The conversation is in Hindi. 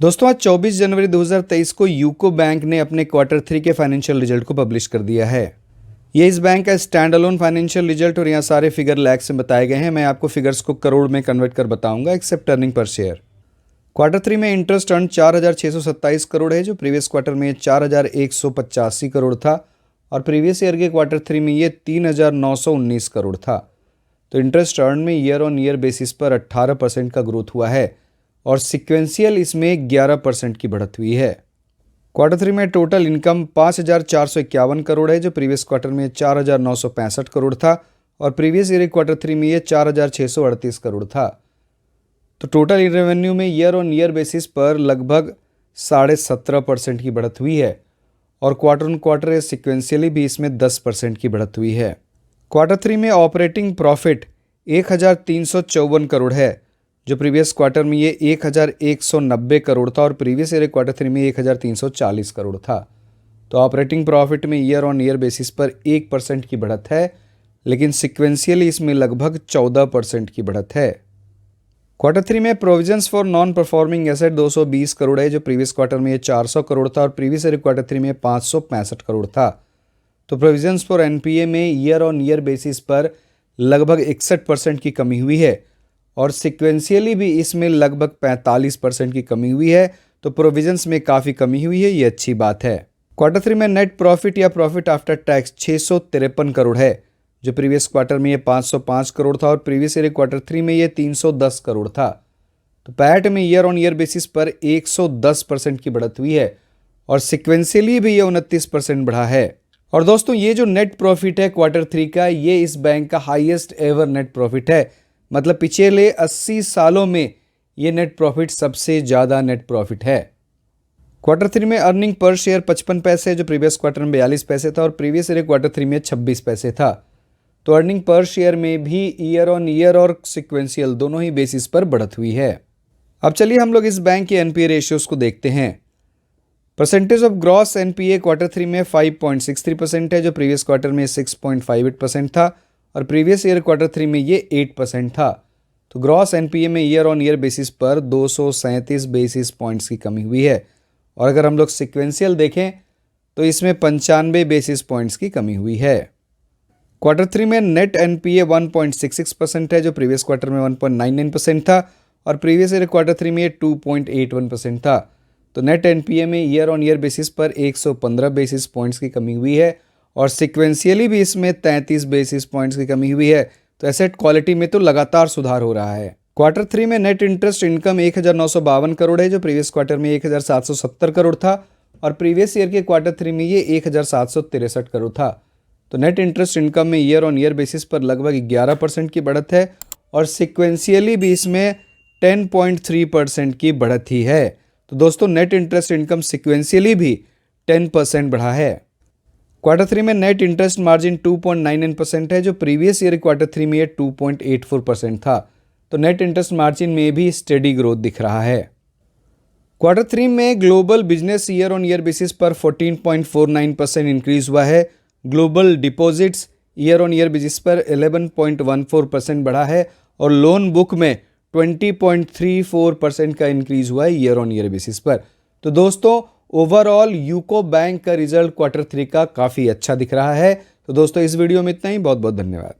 दोस्तों आज 24 जनवरी 2023 को यूको बैंक ने अपने क्वार्टर 3 के फाइनेंशियल रिजल्ट को पब्लिश कर दिया है। ये इस बैंक का स्टैंड अलोन फाइनेंशियल रिजल्ट और यहाँ सारे फिगर लैक्स में बताए गए हैं। मैं आपको फिगर्स को करोड़ में कन्वर्ट कर बताऊंगा except earning per share. Quarter 3 में इंटरेस्ट अर्न 4,627 करोड़ है, जो प्रीवियस क्वार्टर में 4,185 करोड़ था और प्रीवियस ईयर के क्वार्टर 3 में ये 3,919 करोड़ था। तो इंटरेस्ट अर्न में ईयर ऑन ईयर बेसिस पर 18% का ग्रोथ हुआ है और सिक्वेंशियल इसमें 11% की बढ़त हुई है। क्वार्टर 3 में टोटल इनकम 5,451 करोड़ है, जो प्रीवियस क्वार्टर में 4,965 करोड़ था और प्रीवियस ईयर क्वार्टर 3 में ये 4,638 करोड़ था। तो टोटल रेवेन्यू में ईयर ऑन ईयर बेसिस पर लगभग 17.5% की बढ़त हुई है और क्वार्टर ऑन क्वार्टर सिक्वेंशियली भी इसमें 10% की बढ़त हुई है। क्वार्टर 3 में ऑपरेटिंग प्रॉफिट 1,354 करोड़ है, जो प्रीवियस क्वार्टर में ये 1,190 करोड़ था और प्रीवियस ईयर क्वार्टर 3 में 1,340 करोड़ था। तो ऑपरेटिंग प्रॉफिट में ईयर ऑन ईयर बेसिस पर 1% की बढ़त है, लेकिन सिक्वेंशियली इसमें लगभग 14% की बढ़त है। क्वार्टर 3 में provisions for non performing asset 220 crore है, जो प्रीवियस क्वार्टर में ये 400 करोड़ था और प्रीवियस ईयर क्वार्टर 3 में 565 करोड़ था। तो प्रोविजंस फॉर एनपीए में ईयर ऑन ईयर बेसिस पर लगभग 61% की कमी हुई है और सिक्वेंशियली भी इसमें लगभग 45% की कमी हुई है। तो प्रोविजंस में काफ़ी कमी हुई है, ये अच्छी बात है। क्वार्टर 3 में नेट प्रॉफिट या प्रॉफिट आफ्टर टैक्स 653 करोड़ है, जो प्रीवियस क्वार्टर में ये 505 करोड़ था और प्रीवियस ईयर क्वार्टर 3 में ये 310 करोड़ था। तो पैट में ईयर ऑन ईयर बेसिस पर 110% की बढ़त हुई है और सिक्वेंशियली भी ये 29% बढ़ा है। और दोस्तों ये जो नेट प्रॉफिट है क्वार्टर 3 का, ये इस बैंक का हाईएस्ट एवर नेट प्रॉफिट है। मतलब पिछले 80 सालों में ये नेट प्रॉफिट सबसे ज़्यादा नेट प्रॉफिट है। क्वार्टर 3 में अर्निंग पर शेयर 55 पैसे, जो प्रीवियस क्वार्टर में 42 पैसे था और प्रीवियस ईयर क्वार्टर 3 में 26 पैसे था। तो अर्निंग पर शेयर में भी ईयर ऑन ईयर और सिक्वेंशियल दोनों ही बेसिस पर बढ़त हुई है। अब चलिए हम लोग इस बैंक के एनपीए रेशियोज को देखते हैं। Percentage of gross NPA quarter 3 में 5.63% है, जो प्रीवियस क्वार्टर में 6.58% था और प्रीवियस ईयर क्वार्टर 3 में ये 8% था। तो ग्रॉस एनपीए में ईयर ऑन ईयर बेसिस पर 237 बेसिस पॉइंट्स की कमी हुई है और अगर हम लोग सिक्वेंशियल देखें तो इसमें 95 बेसिस पॉइंट्स की कमी हुई है। क्वार्टर 3 में नेट एनपीए 1.66% है, जो प्रीवियस क्वार्टर में 1.99% था और प्रीवियस ईयर क्वार्टर 3 में ये 2.81% था। तो नेट एनपीए में ईयर ऑन ईयर बेसिस पर 115 बेसिस पॉइंट्स की कमी हुई है और सिक्वेंशियली भी इसमें 33 बेसिस पॉइंट्स की कमी हुई है। तो एसेट क्वालिटी में तो लगातार सुधार हो रहा है। क्वार्टर 3 में नेट इंटरेस्ट इनकम 1,952 करोड़ है, जो प्रीवियस क्वार्टर में 1,770 करोड़ था और प्रीवियस ईयर के क्वार्टर 3 में ये 1,763 करोड़ था। तो नेट इंटरेस्ट इनकम में ईयर ऑन ईयर बेसिस पर लगभग 11% की बढ़त है और सिक्वेंशियली भी इसमें 10.3% की बढ़त ही है। तो दोस्तों नेट इंटरेस्ट इनकम सिक्वेंशियली भी 10% बढ़ा है। क्वार्टर 3 में नेट इंटरेस्ट मार्जिन 2.99% है, जो प्रीवियस ईयर क्वार्टर 3 में ये 2.84% था। तो नेट इंटरेस्ट मार्जिन में भी स्टेडी ग्रोथ दिख रहा है। क्वार्टर 3 में global business year on year basis पर 14.49% इंक्रीज हुआ है। Global deposits year on year basis पर 11.14% बढ़ा है और लोन बुक में 20.34% का इंक्रीज हुआ है ईयर ऑन ईयर बेसिस पर। तो दोस्तों ओवरऑल यूको बैंक का रिजल्ट क्वार्टर 3 का काफ़ी अच्छा दिख रहा है। तो दोस्तों इस वीडियो में इतना ही। बहुत बहुत धन्यवाद।